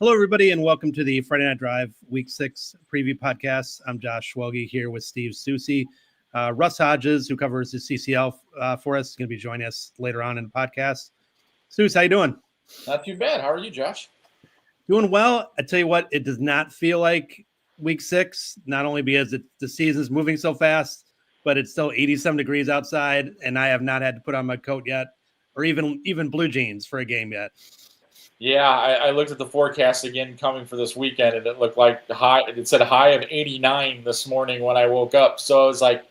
Hello, everybody, and welcome to the Friday Night Drive Week 6 preview podcast. I'm Josh Welge here with Steve Soucie. Russ Hodges, who covers the CCL for us, is going to be joining us later on in the podcast. Souce, how you doing? Not too bad. How are you, Josh? Doing well. I tell you what, it does not feel like Week 6, not only because the season's moving so fast, but it's still 87 degrees outside, and I have not had to put on my coat yet, or even blue jeans for a game yet. Yeah, I looked at the forecast again coming for this weekend, and it looked like it said a high of 89 this morning when I woke up. So I was like,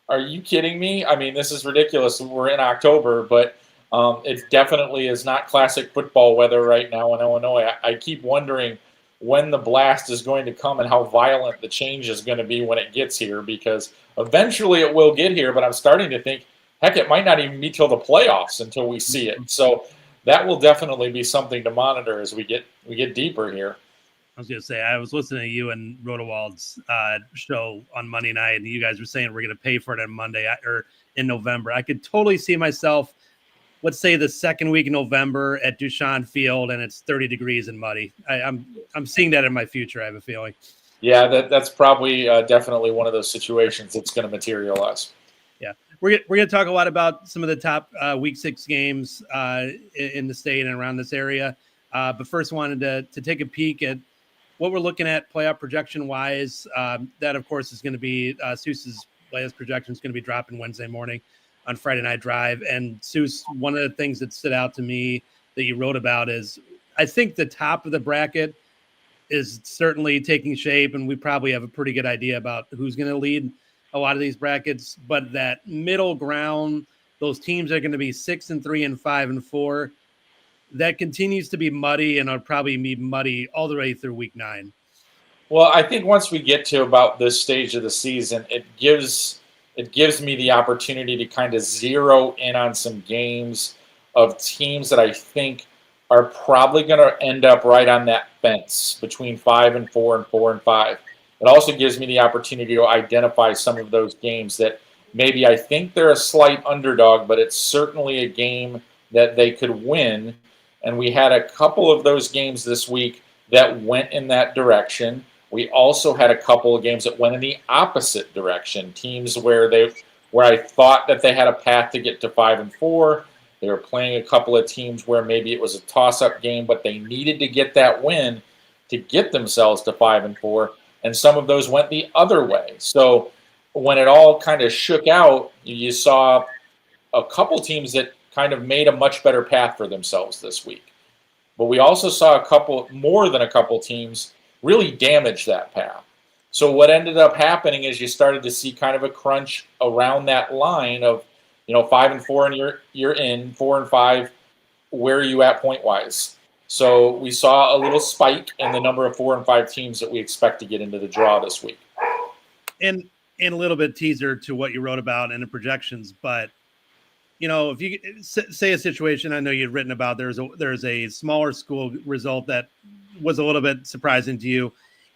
are you kidding me? I mean, this is ridiculous. We're in October, but it definitely is not classic football weather right now in Illinois. I keep wondering when the blast is going to come and how violent the change is going to be when it gets here, because eventually it will get here, but I'm starting to think, heck, it might not even be till the playoffs until we see it. So that will definitely be something to monitor as we get deeper here. I was going to say, I was listening to you and Rodewald's show on Monday night, and you guys were saying we're going to pay for it on Monday or in November. I could totally see myself, let's say the second week in November at Duchamp Field, and it's 30 degrees and muddy. I'm seeing that in my future, I have a feeling. Yeah, that's probably definitely one of those situations that's going to materialize. Yeah, we're going to talk a lot about some of the top Week 6 games in the state and around this area. But first, wanted to take a peek at what we're looking at playoff projection-wise. That, of course, is going to be Seuss's latest projection is going to be dropping Wednesday morning on Friday Night Drive. And Seuss, one of the things that stood out to me that you wrote about is I think the top of the bracket is certainly taking shape, and we probably have a pretty good idea about who's going to lead a lot of these brackets, but that middle ground, those teams are going to be 6 and 3 and 5 and 4. That continues to be muddy, and it'll probably be muddy all the way through Week 9. Well, I think once we get to about this stage of the season, it gives me the opportunity to kind of zero in on some games of teams that I think are probably going to end up right on that fence between 5 and 4 and 4 and 5. It also gives me the opportunity to identify some of those games that maybe I think they're a slight underdog, but it's certainly a game that they could win. And we had a couple of those games this week that went in that direction. We also had a couple of games that went in the opposite direction. Teams where I thought that they had a path to get to 5 and 4. They were playing a couple of teams where maybe it was a toss-up game, but they needed to get that win to get themselves to 5 and 4. And some of those went the other way. So when it all kind of shook out, you saw a couple teams that kind of made a much better path for themselves this week. But we also saw more than a couple teams really damage that path. So what ended up happening is you started to see kind of a crunch around that line of, 5 and 4 and you're in, 4 and 5, where are you at point-wise? So we saw a little spike in the number of 4 and 5 teams that we expect to get into the draw this week. And a little bit teaser to what you wrote about in the projections, but if you say a situation, I know you'd written about, there's a smaller school result that was a little bit surprising to you.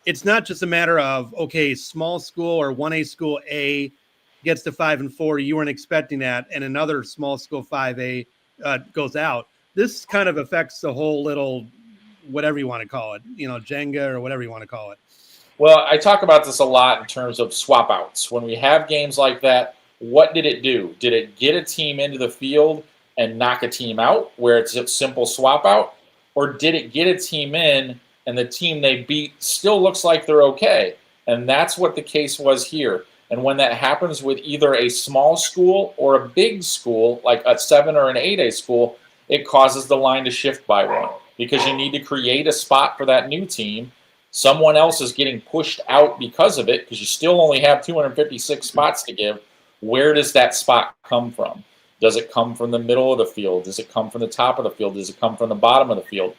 It's not just a matter of, okay, small school or 1A school A gets to 5 and 4. You weren't expecting that. And another small school 5A goes out. This kind of affects the whole little, whatever you want to call it, Jenga or whatever you want to call it. Well, I talk about this a lot in terms of swap outs. When we have games like that, what did it do? Did it get a team into the field and knock a team out where it's a simple swap out? Or did it get a team in and the team they beat still looks like they're okay? And that's what the case was here. And when that happens with either a small school or a big school, like a 7 or an 8A school, it causes the line to shift by one because you need to create a spot for that new team. Someone else is getting pushed out because of it because you still only have 256 spots to give. Where does that spot come from? Does it come from the middle of the field? Does it come from the top of the field? Does it come from the bottom of the field?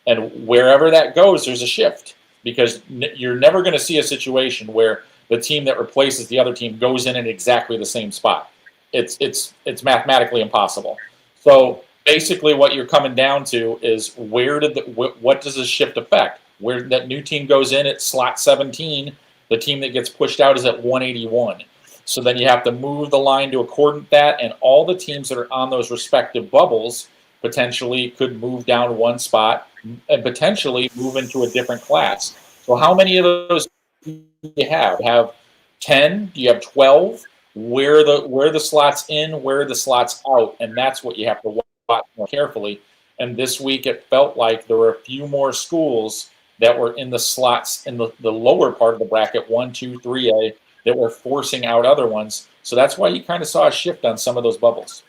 And wherever that goes, there's a shift because you're never going to see a situation where the team that replaces the other team goes in exactly the same spot. It's mathematically impossible. So basically what you're coming down to is what does this shift affect? Where that new team goes in at slot 17, the team that gets pushed out is at 181. So then you have to move the line to accordant that, and all the teams that are on those respective bubbles potentially could move down one spot and potentially move into a different class. So how many of those do you have? Have 10? Do you have 12? Where are the slots in? Where are the slots out? And that's what you have to watch more carefully. And this week it felt like there were a few more schools that were in the slots in the lower part of the bracket, 1, 2, 3A, that were forcing out other ones. So that's why you kind of saw a shift on some of those bubbles.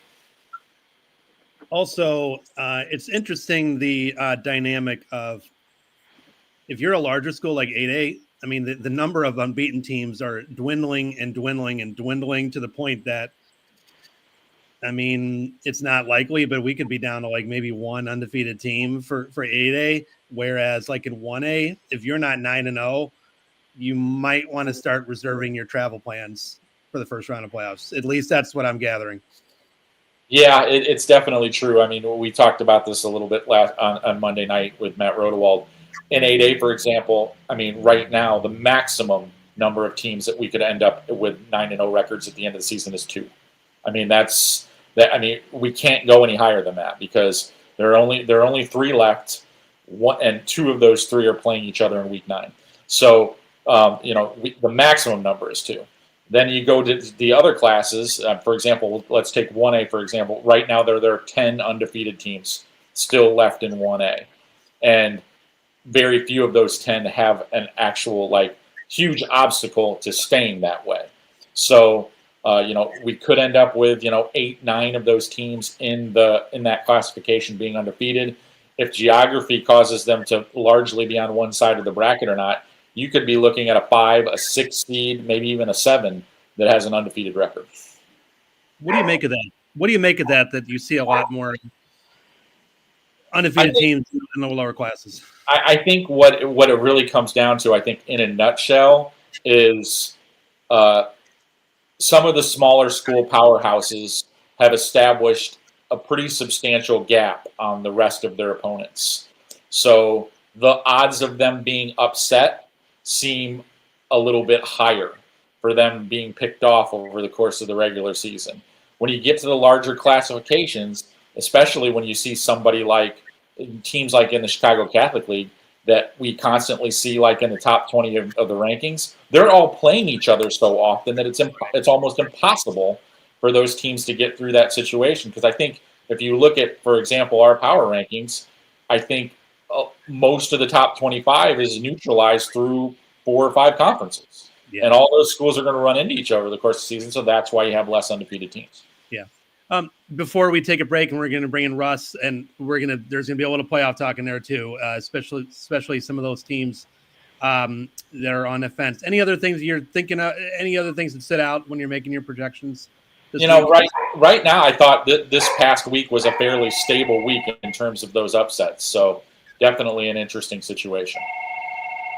Also, it's interesting the dynamic of if you're a larger school like 8A, I mean, the number of unbeaten teams are dwindling and dwindling and dwindling to the point that, I mean, it's not likely, but we could be down to like maybe one undefeated team for 8A. Whereas like in 1A, if you're not 9-0, you might want to start reserving your travel plans for the first round of playoffs. At least that's what I'm gathering. Yeah, it's definitely true. I mean, we talked about this a little bit on Monday night with Matt Rodewald. In 8A, for example, I mean, right now, the maximum number of teams that we could end up with 9-0 records at the end of the season is 2. I mean, I mean, we can't go any higher than that because there are only 3 left, and 2 of those 3 are playing each other in week 9. So, the maximum number is 2. Then you go to the other classes. For example, let's take 1A, for example. Right now, there are 10 undefeated teams still left in 1A. And very few of those 10 have an actual, like, huge obstacle to staying that way. So, we could end up with, 8, 9 of those teams in that classification being undefeated. If geography causes them to largely be on one side of the bracket or not, you could be looking at a 5, a 6 seed, maybe even a 7 that has an undefeated record. What do you make of that? What do you make of that you see a lot more undefeated teams in the lower classes? I think what it really comes down to, I think, in a nutshell, is some of the smaller school powerhouses have established a pretty substantial gap on the rest of their opponents. So the odds of them being upset seem a little bit higher for them being picked off over the course of the regular season. When you get to the larger classifications, especially when you see somebody like teams like in the Chicago Catholic League that we constantly see like in the top 20 of the rankings, they're all playing each other so often that it's almost impossible for those teams to get through that situation. Because I think if you look at, for example, our power rankings, I think most of the top 25 is neutralized through 4 or 5 conferences. Yeah. And all those schools are going to run into each other over the course of the season, so that's why you have less undefeated teams. Yeah. Before we take a break, and we're going to bring in Russ, and there's going to be a little playoff talk in there too, especially some of those teams that are on the fence. Any other things you're thinking of? Any other things that stood out when you're making your projections? Right now, I thought that this past week was a fairly stable week in terms of those upsets. So definitely an interesting situation.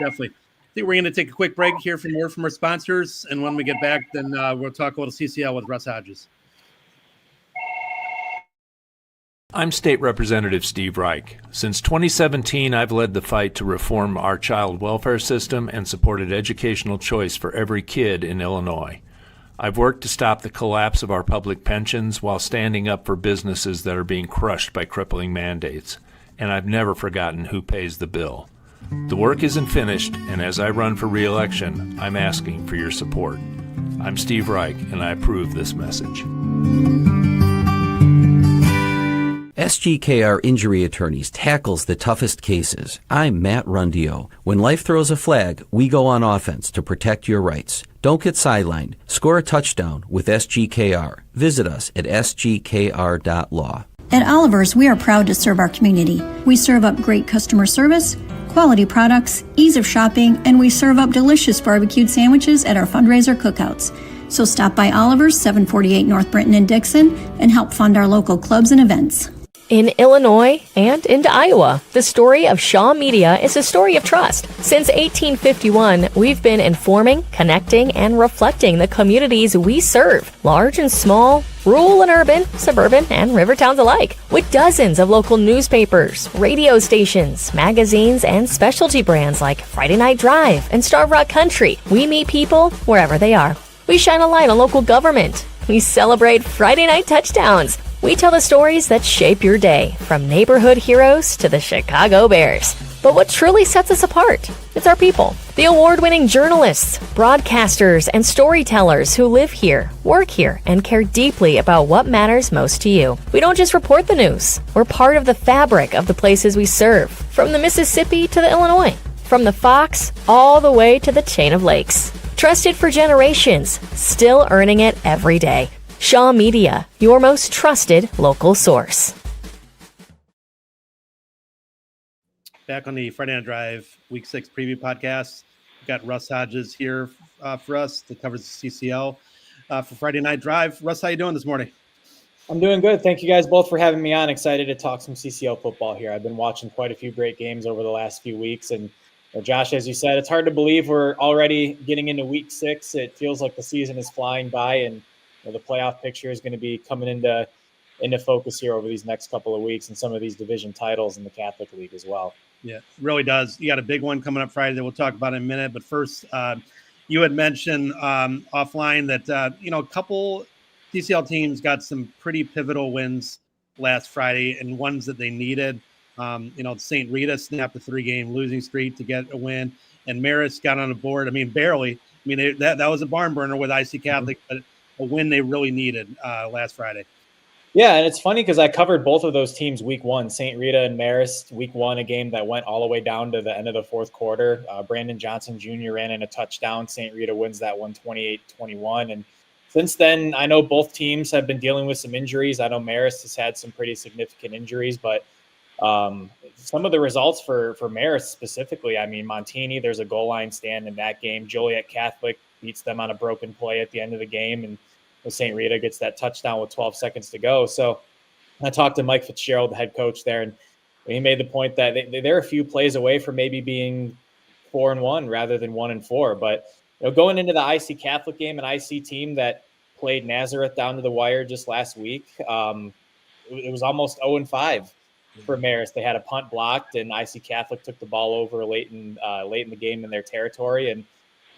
Definitely. I think we're going to take a quick break here for more from our sponsors, and when we get back, then we'll talk a little CCL with Russ Hodges. I'm State Representative Steve Reich. Since 2017, I've led the fight to reform our child welfare system and supported educational choice for every kid in Illinois. I've worked to stop the collapse of our public pensions while standing up for businesses that are being crushed by crippling mandates. And I've never forgotten who pays the bill. The work isn't finished, and as I run for re-election, I'm asking for your support. I'm Steve Reich, and I approve this message. SGKR Injury Attorneys tackles the toughest cases. I'm Matt Rundio. When life throws a flag, we go on offense to protect your rights. Don't get sidelined. Score a touchdown with SGKR. Visit us at sgkr.law. At Oliver's, we are proud to serve our community. We serve up great customer service, quality products, ease of shopping, and we serve up delicious barbecued sandwiches at our fundraiser cookouts. So stop by Oliver's, 748 North Brenton and Dixon, and help fund our local clubs and events. In Illinois and into Iowa, the story of Shaw Media is a story of trust. Since 1851, we've been informing, connecting, and reflecting the communities we serve, large and small, rural and urban, suburban, and river towns alike. With dozens of local newspapers, radio stations, magazines, and specialty brands like Friday Night Drive and Starve Rock Country, we meet people wherever they are. We shine a light on local government. We celebrate Friday night touchdowns. We tell the stories that shape your day, from neighborhood heroes to the Chicago Bears. But what truly sets us apart? It's our people. The award-winning journalists, broadcasters, and storytellers who live here, work here, and care deeply about what matters most to you. We don't just report the news. We're part of the fabric of the places we serve, from the Mississippi to the Illinois, from the Fox all the way to the chain of lakes. Trusted for generations, still earning it every day. Shaw Media, your most trusted local source. Back on the Friday Night Drive Week 6 preview podcast. We've got Russ Hodges here for us to cover the CCL for Friday Night Drive. Russ, how you doing this morning? I'm doing good. Thank you guys both for having me on. Excited to talk some CCL football here. I've been watching quite a few great games over the last few weeks. And Josh, as you said, it's hard to believe we're already getting into Week 6. It feels like the season is flying by, and the playoff picture is going to be coming into focus here over these next couple of weeks, and some of these division titles in the Catholic League as well. Yeah, it really does. You got a big one coming up Friday that we'll talk about in a minute. But first, you had mentioned offline that, a couple CCL teams got some pretty pivotal wins last Friday and ones that they needed. St. Rita snapped a 3-game losing streak to get a win, and Marist got on the board. Barely. That was a barn burner with IC Catholic, but a win they really needed last Friday. Yeah, and it's funny because I covered both of those teams Week 1, St. Rita and Marist. Week 1, a game that went all the way down to the end of the fourth quarter. Brandon Johnson Jr. ran in a touchdown. St. Rita wins that one 28-21. And since then, I know both teams have been dealing with some injuries. I know Marist has had some pretty significant injuries, but some of the results for Marist specifically, Montini, there's a goal line stand in that game. Joliet Catholic beats them on a broken play at the end of the game, and St. Rita gets that touchdown with 12 seconds to go. So I talked to Mike Fitzgerald, the head coach there, and he made the point that they're a few plays away from maybe being 4-1 rather than 1-4. But going into the IC Catholic game, an IC team that played Nazareth down to the wire just last week, it was almost 0-5 for Marist. They had a punt blocked, and IC Catholic took the ball over late in the game in their territory, and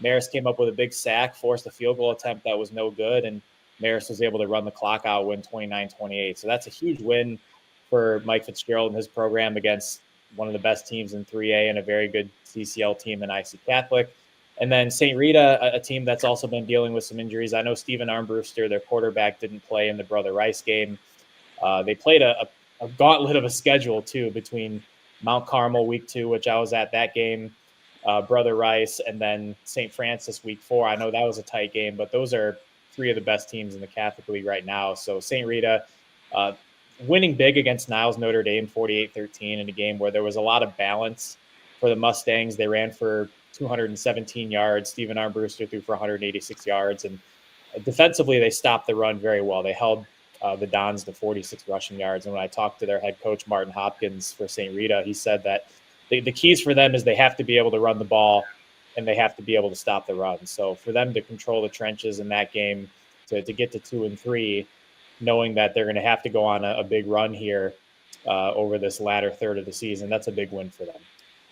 Marist came up with a big sack, forced a field goal attempt that was no good, and Marist was able to run the clock out, win 29-28. So that's a huge win for Mike Fitzgerald and his program against one of the best teams in 3A and a very good CCL team in IC Catholic. And then St. Rita, a team that's also been dealing with some injuries. I know Stephen Armbruster, their quarterback, didn't play in the Brother Rice game. They played a gauntlet of a schedule, too, between Mount Carmel Week 2, which I was at that game, Brother Rice, and then St. Francis Week 4. I know that was a tight game, but those are three of the best teams in the Catholic League right now. So St. Rita winning big against Niles Notre Dame 48-13 in a game where there was a lot of balance for the Mustangs. They ran for 217 yards. Stephen Armbruster threw for 186 yards. And defensively, they stopped the run very well. They held the Dons to 46 rushing yards. And when I talked to their head coach, Martin Hopkins, for St. Rita, he said that the keys for them is they have to be able to run the ball and they have to be able to stop the run. So for them to control the trenches in that game, to get to 2-3, knowing that they're going to have to go on a big run here over this latter third of the season, that's a big win for them.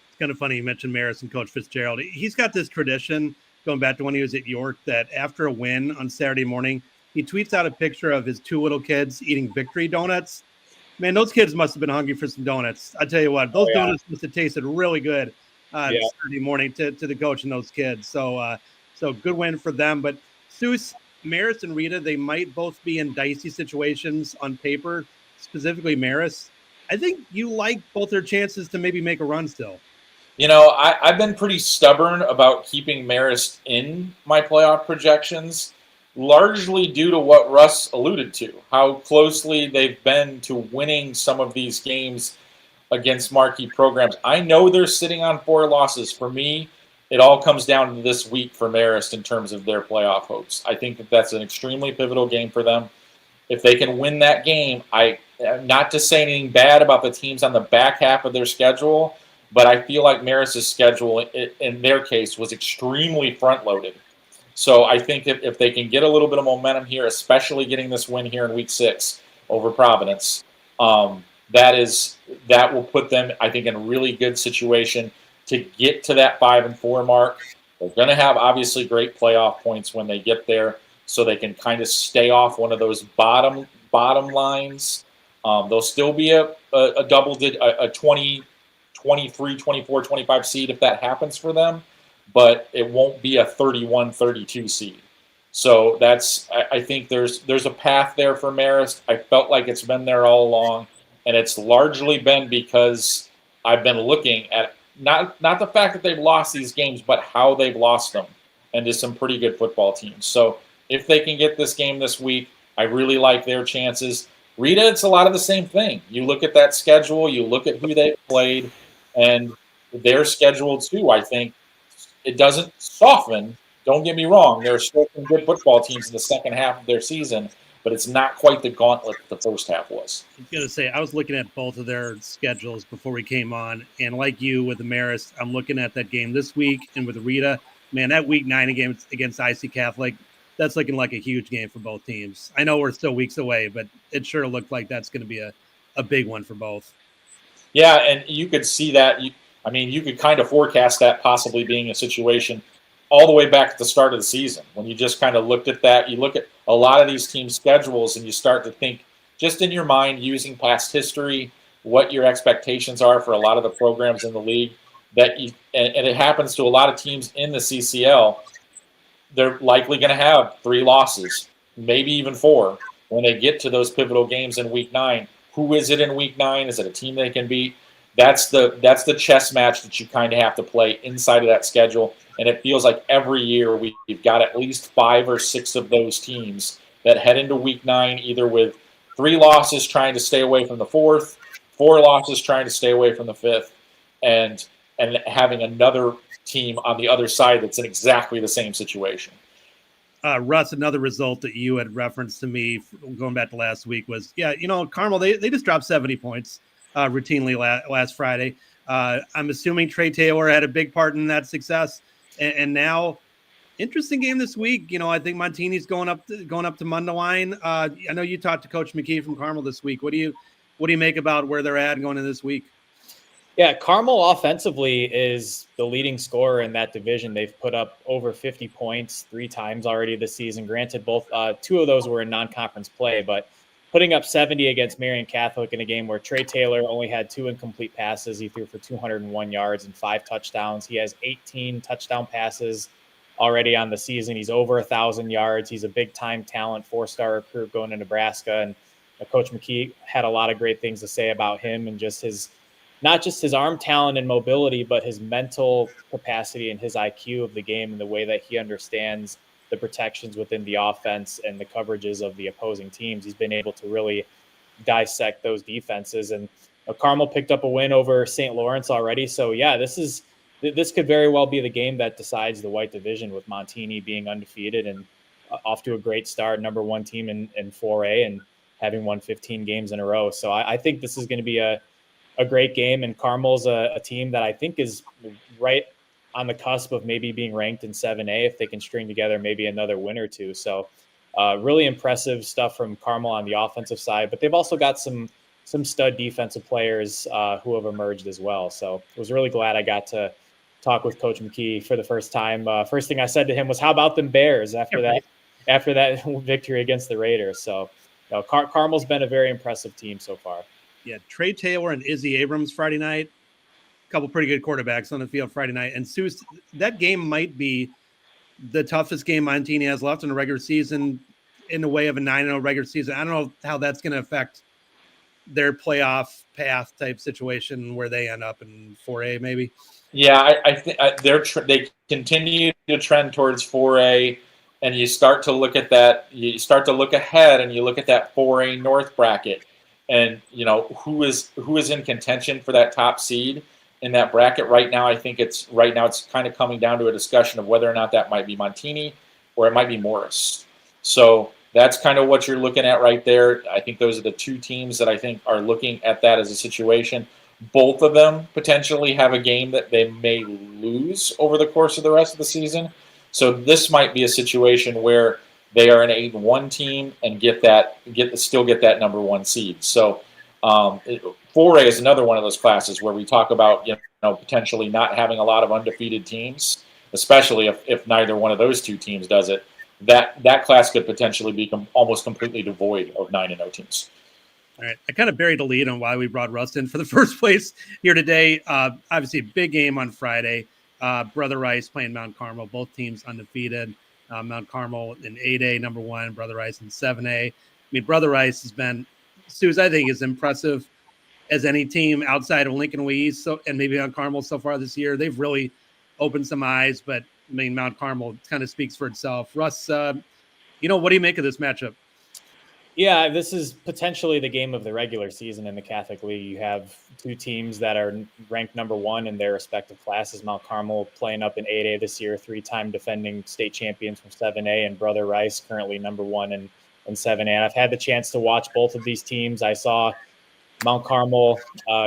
It's kind of funny you mentioned Marist and Coach Fitzgerald. He's got this tradition going back to when he was at York that after a win on Saturday morning, he tweets out a picture of his two little kids eating victory donuts. Man, those kids must have been hungry for some donuts. I tell you what, those donuts must have tasted really good Saturday morning to the coach and those kids. So good win for them. But Soucie, Marist and Rita, they might both be in dicey situations on paper, specifically Marist. I think you like both their chances to maybe make a run still. I've been pretty stubborn about keeping Marist in my playoff projections, largely due to what Russ alluded to, how closely they've been to winning some of these games against marquee programs. I know they're sitting on 4 losses. For me, it all comes down to this week for Marist in terms of their playoff hopes. I think that's an extremely pivotal game for them. If they can win that game, not to say anything bad about the teams on the back half of their schedule, but I feel like Marist's schedule, in their case, was extremely front-loaded. So I think if they can get a little bit of momentum here, especially getting this win here in Week 6 over Providence, that will put them, I think, in a really good situation to get to that 5-4 mark. They're going to have, obviously, great playoff points when they get there, so they can kind of stay off one of those bottom bottom lines. They'll still be a double digit, a 20, 23, 24, 25 seed if that happens for them, but it won't be a 31, 32 seed. So I think there's a path there for Marist. I felt like it's been there all along, and it's largely been because I've been looking at not the fact that they've lost these games, but how they've lost them, and to some pretty good football teams. So if they can get this game this week, I really like their chances. Rita, it's a lot of the same thing. You look at that schedule, you look at who they played, and their schedule too, I think, it doesn't soften. Don't get me wrong. There are still some good football teams in the second half of their season, but it's not quite the gauntlet the first half was. I was going to say, I was looking at both of their schedules before we came on, and like you with the Marist, I'm looking at that game this week, and with Rita, man, that week 9 game against IC Catholic, that's looking like a huge game for both teams. I know we're still weeks away, but it sure looked like that's going to be a big one for both. Yeah, and you could see that. You could kind of forecast that possibly being a situation all the way back at the start of the season. When you just kind of looked at that, you look at a lot of these teams' schedules and you start to think, just in your mind, using past history, what your expectations are for a lot of the programs in the league. And it happens to a lot of teams in the CCL. They're likely going to have 3 losses, maybe even 4, when they get to those pivotal games in Week 9. Who is it in Week 9? Is it a team they can beat? That's the chess match that you kind of have to play inside of that schedule. And it feels like every year we've got at least 5 or 6 of those teams that head into Week 9 either with 3 losses trying to stay away from the 4th, 4 losses trying to stay away from the 5th, and having another team on the other side that's in exactly the same situation. Russ, another result that you had referenced to me going back to last week was, Carmel, they just dropped 70 points routinely last Friday. I'm assuming Trey Taylor had a big part in that success. And now, interesting game this week. I think Montini's going up to Mundelein. I know you talked to Coach McKee from Carmel this week. What do you make about where they're at going into this week? Yeah, Carmel offensively is the leading scorer in that division. They've put up over 50 points 3 times already this season. Granted, both 2 of those were in non-conference play, but putting up 70 against Marian Catholic in a game where Trey Taylor only had 2 incomplete passes. He threw for 201 yards and 5 touchdowns. He has 18 touchdown passes already on the season. He's over 1,000 yards. He's a big-time talent, 4-star recruit going to Nebraska. And Coach McKee had a lot of great things to say about him and just not just his arm talent and mobility, but his mental capacity and his IQ of the game and the way that he understands the protections within the offense and the coverages of the opposing teams. He's been able to really dissect those defenses. And Carmel picked up a win over St. Lawrence already. So, yeah, this could very well be the game that decides the white division, with Montini being undefeated and off to a great start, number 1 team in 4A and having won 15 games in a row. So I think this is going to be a great game, and Carmel's a team that I think is right on the cusp of maybe being ranked in 7A if they can string together maybe another win or 2. So really impressive stuff from Carmel on the offensive side, but they've also got some stud defensive players who have emerged as well. So I was really glad I got to talk with Coach McKee for the first time. First thing I said to him was, how about them Bears after that victory against the Raiders? So Carmel's been a very impressive team so far. Yeah, Trey Taylor and Izzy Abrams Friday night. A couple pretty good quarterbacks on the field Friday night. And Soucie, that game might be the toughest game Montini has left in the regular season in the way of a 9-0 regular season. I don't know how that's going to affect their playoff path type situation where they end up in 4A maybe. Yeah, I think they continue to trend towards 4A, and you start to look at that. You start to look ahead, and you look at that 4A North bracket. And who is in contention for that top seed in that bracket right now? I think it's kind of coming down to a discussion of whether or not that might be Montini or it might be Morris. So that's kind of what you're looking at right there. I think those are the 2 teams that I think are looking at that as a situation. Both of them potentially have a game that they may lose over the course of the rest of the season. So this might be a situation where they are an 8-1 team and still get that number 1 seed. So 4A is another one of those classes where we talk about potentially not having a lot of undefeated teams, especially if neither one of those 2 teams does it. that class could potentially become almost completely devoid of 9-0 teams. All right. I kind of buried the lead on why we brought Russ in for the first place here today. Obviously, a big game on Friday. Brother Rice playing Mount Carmel, both teams undefeated. Mount Carmel in 8A, number one, Brother Rice in 7A. I mean, Brother Rice has been, Suze, I think, as impressive as any team outside of Lincoln East and maybe Mount Carmel so far this year. They've really opened some eyes, but I mean, Mount Carmel kind of speaks for itself. Russ, what do you make of this matchup? Yeah, this is potentially the game of the regular season in the Catholic League. You have two teams that are ranked number one in their respective classes. Mount Carmel playing up in 8A this year, three-time defending state champions from 7A, and Brother Rice currently number one in 7A. And I've had the chance to watch both of these teams. I saw Mount Carmel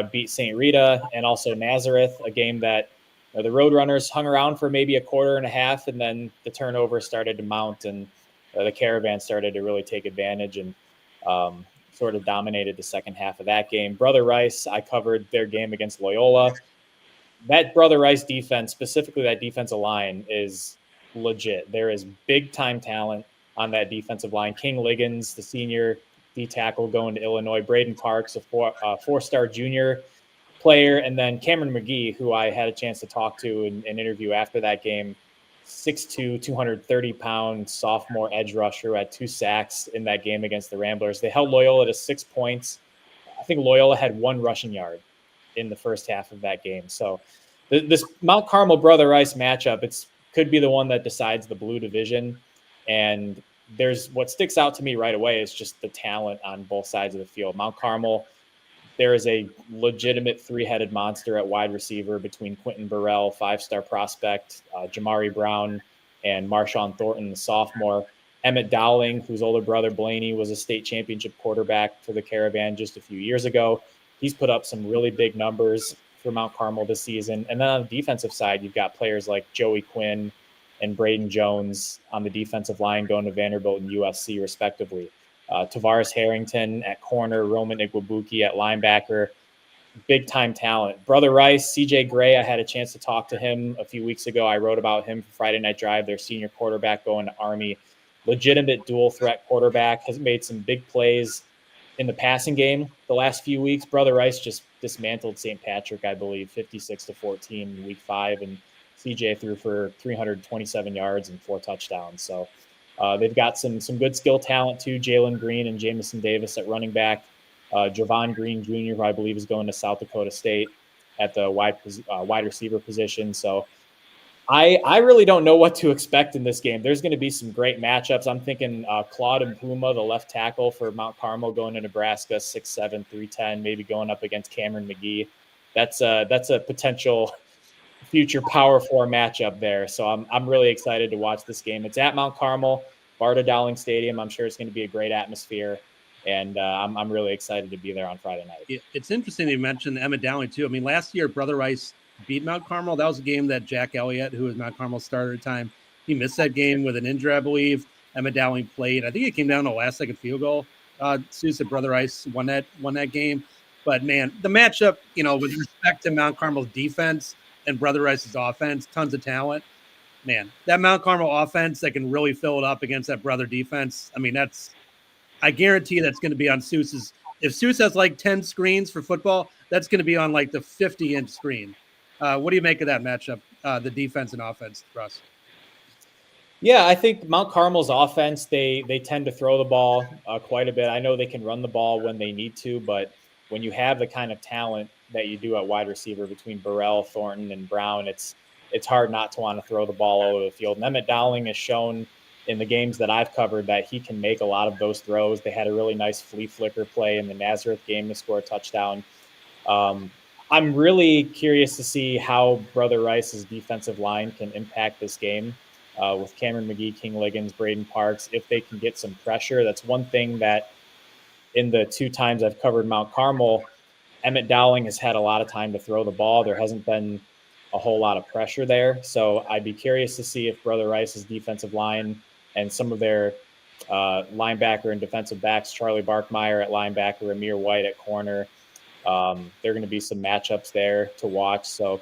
beat St. Rita and also Nazareth, a game that the Roadrunners hung around for maybe a quarter and a half, and then the turnover started to mount, and the Caravan started to really take advantage and sort of dominated the second half of that game. Brother Rice, I covered their game against Loyola. That Brother Rice defense, specifically that defensive line, is legit. There is big-time talent on that defensive line. King Liggins, the senior D-tackle going to Illinois. Braden Parks, a four-star junior player. And then Cameron McGee, who I had a chance to talk to in an interview after that game, 6'2", 230-pound sophomore edge rusher, had 2 sacks in that game against the Ramblers. They held Loyola to 6 points. I think Loyola had 1 rushing yard in the first half of that game. So this Mount Carmel Brother Rice matchup, could be the one that decides the Blue Division. And there's what sticks out to me right away is just the talent on both sides of the field. Mount Carmel, there is a legitimate 3-headed monster at wide receiver between Quentin Burrell, 5-star prospect, Jamari Brown, and Marshawn Thornton, the sophomore. Emmett Dowling, whose older brother Blaney was a state championship quarterback for the Caravan just a few years ago. He's put up some really big numbers for Mount Carmel this season. And then on the defensive side, you've got players like Joey Quinn and Braden Jones on the defensive line going to Vanderbilt and USC, respectively. Tavares Harrington at corner, Roman Igwabuki at linebacker, big-time talent. Brother Rice, CJ Gray, I had a chance to talk to him a few weeks ago. I wrote about him for Friday Night Drive, their senior quarterback going to Army. Legitimate dual-threat quarterback, has made some big plays in the passing game the last few weeks. Brother Rice just dismantled St. Patrick, I believe, 56-14 in week 5, and CJ threw for 327 yards and 4 touchdowns. So they've got some good skill talent too. Jalen Green and Jamison Davis at running back. Javon Green Jr., who I believe is going to South Dakota State at the wide receiver position. So I really don't know what to expect in this game. There's going to be some great matchups. I'm thinking Claude Mpuma, the left tackle for Mount Carmel, going to Nebraska, 6'7", 310, maybe going up against Cameron McGee. That's a potential future Power 4 matchup there. So I'm really excited to watch this game. It's at Mount Carmel, Barta Dowling Stadium. I'm sure it's going to be a great atmosphere, and I'm really excited to be there on Friday night. It's interesting that you mentioned Emmett Dowling too. I mean, last year Brother Rice beat Mount Carmel. That was a game that Jack Elliott, who was Mount Carmel's starter at the time, he missed that game with an injury, I believe. Emmett Dowling played. I think it came down to a last-second field goal. Sue said Brother Rice won that game. But man, the matchup, with respect to Mount Carmel's defense and Brother Rice's offense, tons of talent. Man, that Mount Carmel offense that can really fill it up against that Brother defense. I mean, I guarantee that's going to be on Seuss's. If Seuss has like 10 screens for football, that's going to be on like the 50-inch screen. What do you make of that matchup, the defense and offense, Russ? Yeah, I think Mount Carmel's offense, they tend to throw the ball quite a bit. I know they can run the ball when they need to, but when you have the kind of talent that you do at wide receiver between Burrell, Thornton, and Brown, it's hard not to want to throw the ball all over the field. And Emmett Dowling has shown in the games that I've covered that he can make a lot of those throws. They had a really nice flea flicker play in the Nazareth game to score a touchdown. I'm really curious to see how Brother Rice's defensive line can impact this game with Cameron McGee, King Liggins, Braden Parks. If they can get some pressure, that's one thing that in the 2 times I've covered Mount Carmel, Emmett Dowling has had a lot of time to throw the ball. There hasn't been a whole lot of pressure there. So I'd be curious to see if Brother Rice's defensive line and some of their linebacker and defensive backs, Charlie Barkmeyer at linebacker, Amir White at corner, there are going to be some matchups there to watch. So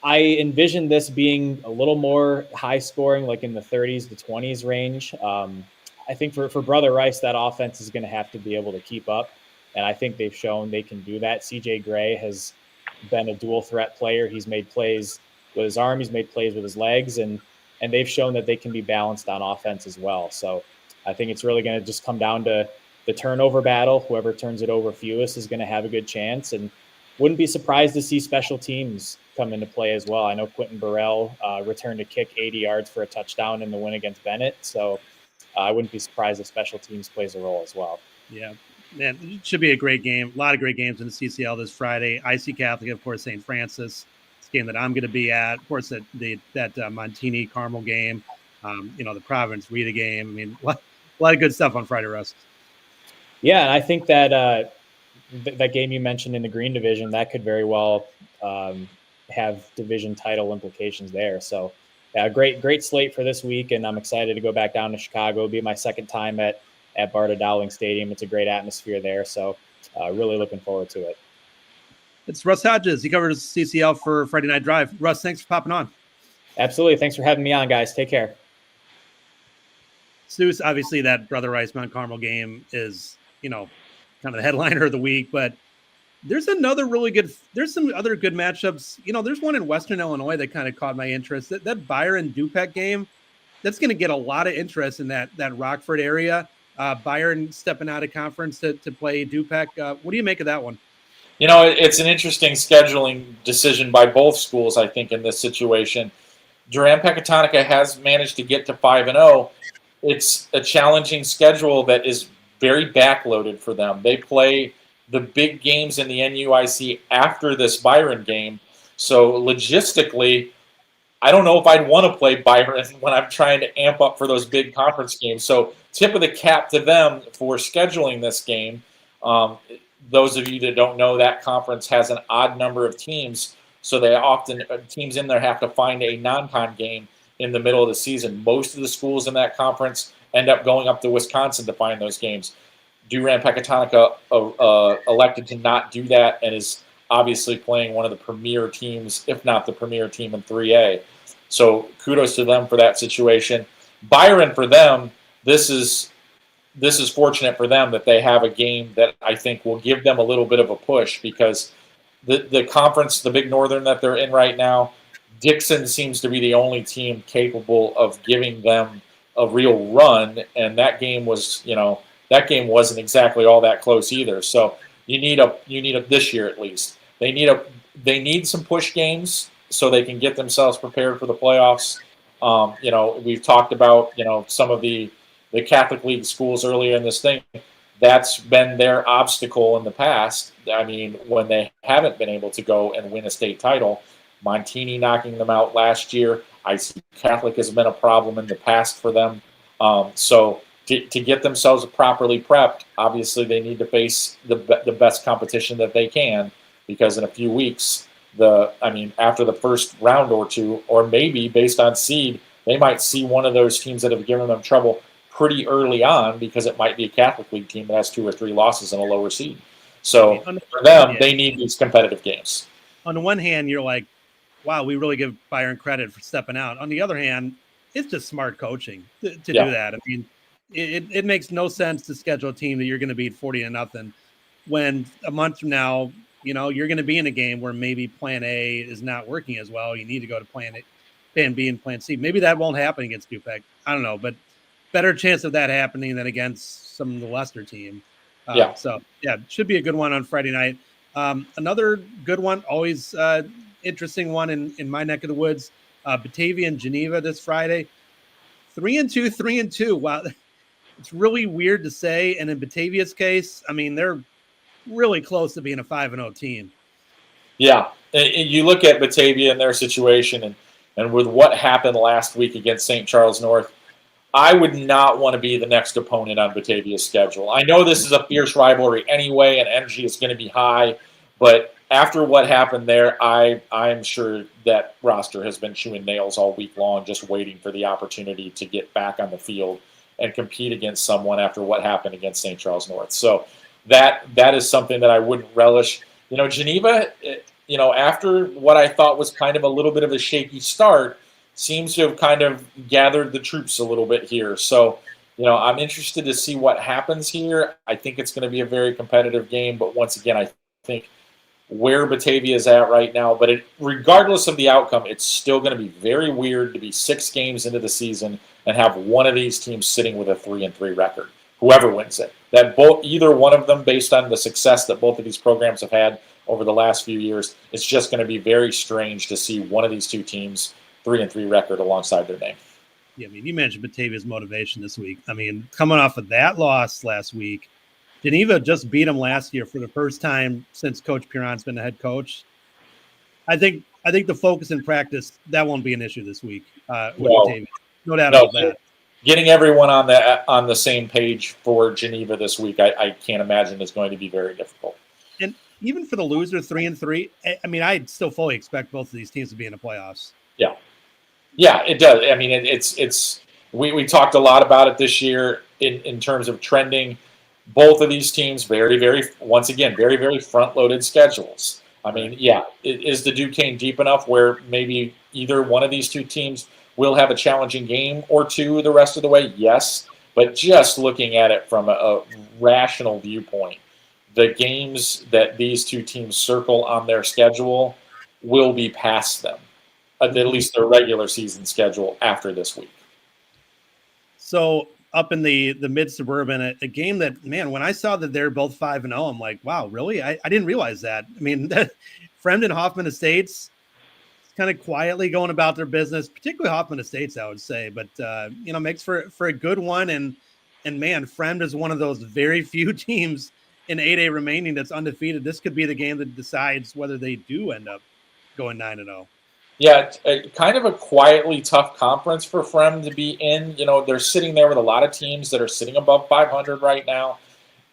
I envision this being a little more high scoring, like in the 30s to 20s range. I think for Brother Rice, that offense is going to have to be able to keep up. And I think they've shown they can do that. CJ Gray has been a dual threat player. He's made plays with his arm, he's made plays with his legs, and they've shown that they can be balanced on offense as well. So I think it's really going to just come down to the turnover battle. Whoever turns it over fewest is going to have a good chance. And wouldn't be surprised to see special teams come into play as well. I know Quentin Burrell returned a kick 80 yards for a touchdown in the win against Bennett. So I wouldn't be surprised if special teams plays a role as well. Yeah, man, it should be a great game. A lot of great games in the CCL this Friday. IC Catholic, of course, St. Francis. It's a game that I'm going to be at. Of course, that Montini Carmel game. The Providence Rita game. I mean, a lot of good stuff on Friday, Russ. Yeah, and I think that that game you mentioned in the Green Division, that could very well have division title implications there. So, yeah, great slate for this week, and I'm excited to go back down to Chicago. It'll be my second time at Barta Dowling Stadium. It's a great atmosphere there, so really looking forward to it. It's Russ Hodges. He covers CCL for Friday Night Drive. Russ, thanks for popping on. Absolutely. Thanks for having me on, guys. Take care. Soucie, obviously that Brother Rice Mount Carmel game is, kind of the headliner of the week, but there's some other good matchups. There's one in Western Illinois that kind of caught my interest. That Byron Dupec game, that's going to get a lot of interest in that Rockford area. Byron stepping out of conference to play Dupec. What do you make of that one? It's an interesting scheduling decision by both schools, I think, in this situation. Durham-Pecatonica has managed to get to 5-0. It's a challenging schedule that is very backloaded for them. They play the big games in the NUIC after this Byron game. So logistically, I don't know if I'd want to play Byron when I'm trying to amp up for those big conference games. So tip of the cap to them for scheduling this game. Those of you that don't know, that conference has an odd number of teams. So they often, teams in there have to find a non-con game in the middle of the season. Most of the schools in that conference end up going up to Wisconsin to find those games. Durham-Pecatonica elected to not do that and is obviously playing one of the premier teams, if not the premier team in 3A. So kudos to them for that situation. Byron, for them, this is fortunate for them that they have a game that I think will give them a little bit of a push, because the conference, the Big Northern that they're in right now, Dixon seems to be the only team capable of giving them a real run, and that game was, wasn't exactly all that close either. So you need a this year at least. They need some push games so they can get themselves prepared for the playoffs. We've talked about some of the Catholic League schools earlier in this thing. That's been their obstacle in the past. I mean, when they haven't been able to go and win a state title. Montini knocking them out last year. IC Catholic has been a problem in the past for them. So to get themselves properly prepped, obviously they need to face the best competition that they can, because in a few weeks, after the first round or two, or maybe based on seed, they might see one of those teams that have given them trouble pretty early on, because it might be a Catholic League team that has 2 or 3 losses in a lower seed. So for them, they need these competitive games. On the one hand, you're like, wow, we really give Byron credit for stepping out. On the other hand, it's just smart coaching to do that. I mean, it makes no sense to schedule a team that you're going to beat 40-0 when a month from now, you're going to be in a game where maybe plan A is not working as well. You need to go to plan B and plan C. Maybe that won't happen against Dupec. I don't know, but better chance of that happening than against some of the lesser team. So, it should be a good one on Friday night. Another good one, always interesting one in my neck of the woods, Batavia and Geneva this Friday. 3-2, 3-2. Wow, it's really weird to say. And in Batavia's case, I mean, they're really close to being a 5-0 team. Yeah, and you look at Batavia and their situation, and with what happened last week against St. Charles North, I would not want to be the next opponent on Batavia's schedule. I know this is a fierce rivalry anyway, and energy is going to be high, but after what happened there, I'm sure that roster has been chewing nails all week long, just waiting for the opportunity to get back on the field and compete against someone after what happened against St. Charles North. So that is something that I wouldn't relish. Geneva, after what I thought was kind of a little bit of a shaky start, seems to have kind of gathered the troops a little bit here. So, I'm interested to see what happens here. I think it's going to be a very competitive game, but once again, I think where Batavia is at right now, but regardless of the outcome, it's still going to be very weird to be 6 games into the season and have one of these teams sitting with a 3-3 record. Whoever wins it, either one of them, based on the success that both of these programs have had over the last few years, it's just going to be very strange to see one of these two teams 3-3 record alongside their name. Yeah, I mean, you mentioned Batavia's motivation this week. I mean, coming off of that loss last week, Geneva just beat them last year for the first time since Coach Piron's been the head coach. I think the focus in practice, that won't be an issue this week with Batavia. No doubt about that. Getting everyone on the same page for Geneva this week, I can't imagine is going to be very difficult. And even for the loser, 3-3, I mean, I still fully expect both of these teams to be in the playoffs. Yeah, it does. I mean, it's we talked a lot about it this year in terms of trending. Both of these teams very, very front-loaded schedules. I mean, is the Duquesne deep enough where maybe either one of these two teams will have a challenging game or two the rest of the way? Yes, but just looking at it from a rational viewpoint, the games that these two teams circle on their schedule will be past them, at least their regular season schedule after this week. So up in the mid-suburban, a game that, man, when I saw that they're both 5-0, I'm like, wow, really? I didn't realize that. I mean, Fremd Hoffman Estates kind of quietly going about their business, particularly Hoffman Estates, I would say, but makes for a good one. And man, Fremd is one of those very few teams in 8A remaining that's undefeated. This could be the game that decides whether they do end up going 9-0. Yeah, kind of a quietly tough conference for Fremd to be in. They're sitting there with a lot of teams that are sitting above 500 right now.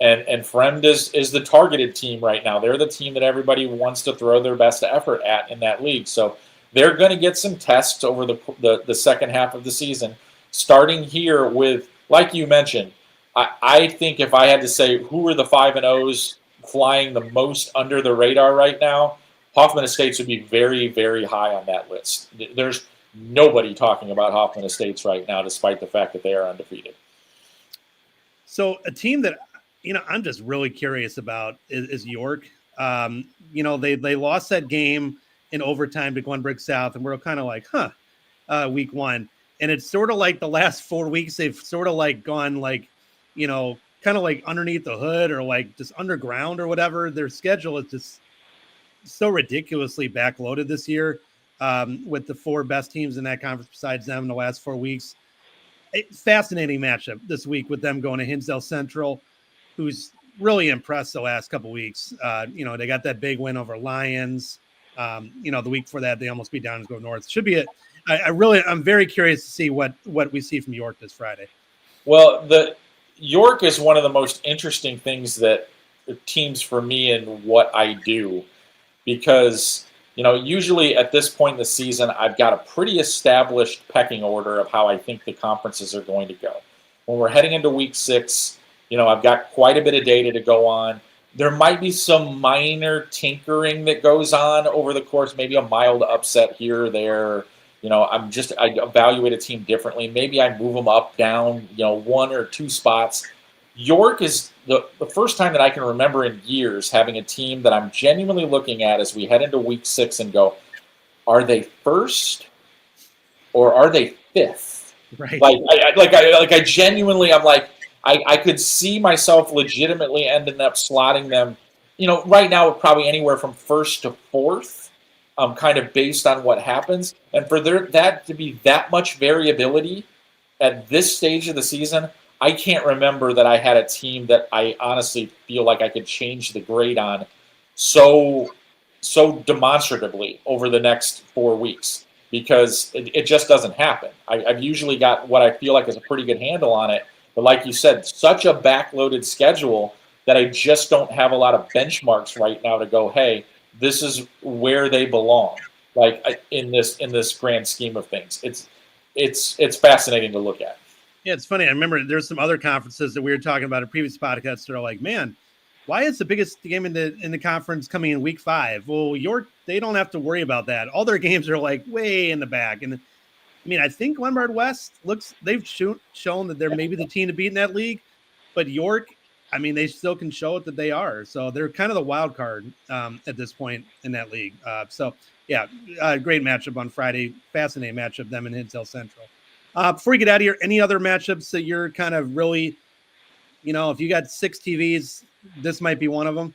And Fremd is the targeted team right now. They're the team that everybody wants to throw their best effort at in that league. So they're going to get some tests over the second half of the season, starting here with, like you mentioned, I think if I had to say who are the 5-0s flying the most under the radar right now, Hoffman Estates would be very, very high on that list. There's nobody talking about Hoffman Estates right now, despite the fact that they are undefeated. So a team that, I'm just really curious about is York. They lost that game in overtime to Glenbrook South, and we're kind of like, week one. And it's sort of like the last 4 weeks, they've sort of like gone like, kind of like underneath the hood or like just underground or whatever. Their schedule is just so ridiculously backloaded this year with the 4 best teams in that conference besides them in the last 4 weeks. Fascinating matchup this week with them going to Hinsdale Central, who's really impressed the last couple weeks. They got that big win over Lions. The week before that, they almost beat Downsgrove North. Should be I'm very curious to see what we see from York this Friday. Well, York is one of the most interesting things that teams for me and what I do. Because, usually at this point in the season, I've got a pretty established pecking order of how I think the conferences are going to go. When we're heading into week 6, I've got quite a bit of data to go on. There might be some minor tinkering that goes on over the course, maybe a mild upset here or there. I evaluate a team differently. Maybe I move them up, down, 1 or 2 spots. York is the first time that I can remember in years having a team that I'm genuinely looking at as we head into week 6 and go, are they first or are they 5th? Right. I genuinely, I'm like, I could see myself legitimately ending up slotting them, right now probably anywhere from 1st to 4th, kind of based on what happens. And for that to be that much variability at this stage of the season, I can't remember that I had a team that I honestly feel like I could change the grade on so demonstratively over the next 4 weeks, because it just doesn't happen. I've usually got what I feel like is a pretty good handle on it. But like you said, such a backloaded schedule that I just don't have a lot of benchmarks right now to go, hey, this is where they belong. Like in this grand scheme of things, it's fascinating to look at. Yeah, it's funny. I remember there's some other conferences that we were talking about in previous podcasts that are like, man, why is the biggest game in the conference coming in week 5? Well, York, they don't have to worry about that. All their games are like way in the back. And I mean, I think Lombard West they've shown that they're maybe the team to beat in that league, but York, I mean, they still can show it that they are. So they're kind of the wild card at this point in that league. Great matchup on Friday. Fascinating matchup, them and Hinsdale Central. Before we get out of here, any other matchups that you're kind of really, if you got 6 TVs, this might be one of them?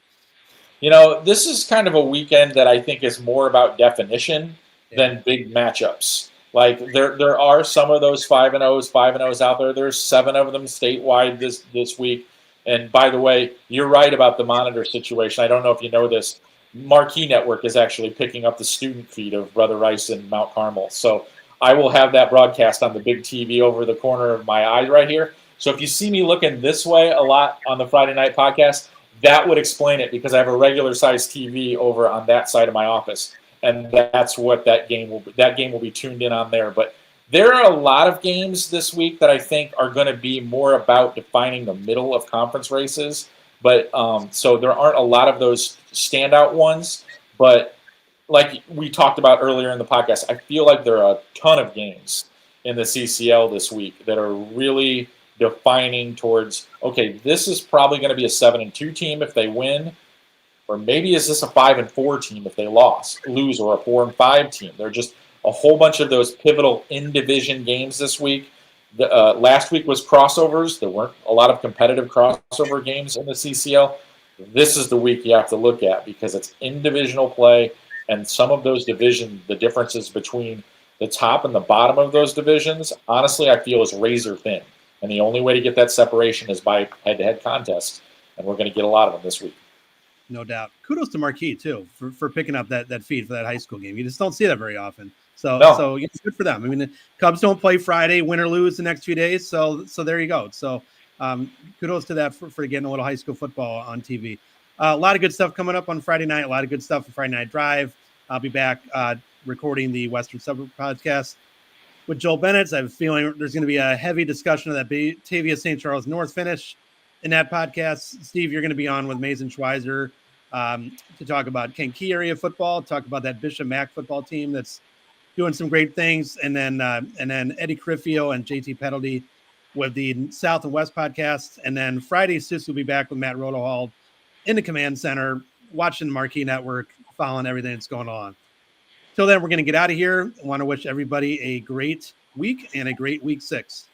This is kind of a weekend that I think is more about definition than big matchups. Like there are some of those 5-0s out there. There's 7 of them statewide this week. And by the way, you're right about the monitor situation. I don't know if you know this. Marquee Network is actually picking up the student feed of Brother Rice and Mount Carmel. So I will have that broadcast on the big TV over the corner of my eye right here. So if you see me looking this way a lot on the Friday night podcast, that would explain it, because I have a regular size TV over on that side of my office. And that's what that game will be tuned in on there. But there are a lot of games this week that I think are going to be more about defining the middle of conference races. But so there aren't a lot of those standout ones. But like we talked about earlier in the podcast, I feel like there are a ton of games in the CCL this week that are really defining towards, okay, this is probably going to be a 7-2 team if they win, or maybe is this a 5-4 team if they lose, or a 4-5 team. There are just a whole bunch of those pivotal in-division games this week. Last week was crossovers. There weren't a lot of competitive crossover games in the CCL. This is the week you have to look at, because it's in-divisional play, and some of those divisions, the differences between the top and the bottom of those divisions, honestly, I feel is razor thin. And the only way to get that separation is by head-to-head contests, and we're going to get a lot of them this week. No doubt. Kudos to Marquee, too, for picking up that feed for that high school game. You just don't see that very often. So it's good for them. I mean, the Cubs don't play Friday, win or lose the next few days. So there you go. So kudos to that for getting a little high school football on TV. A lot of good stuff coming up on Friday night. A lot of good stuff for Friday Night Drive. I'll be back recording the Western Suburb podcast with Joel Bennett. I have a feeling there's going to be a heavy discussion of that Batavia St. Charles North finish in that podcast. Steve, you're going to be on with Mason Schweizer to talk about Kankakee area football, talk about that Bishop Mac football team that's doing some great things, and then Eddie Criffio and JT Petaldy with the South and West podcast. And then Friday, Sis will be back with Matt Rotohall in the command center, watching the Marquee Network, following everything that's going on. Till then, we're going to get out of here. I want to wish everybody a great week and a great week 6.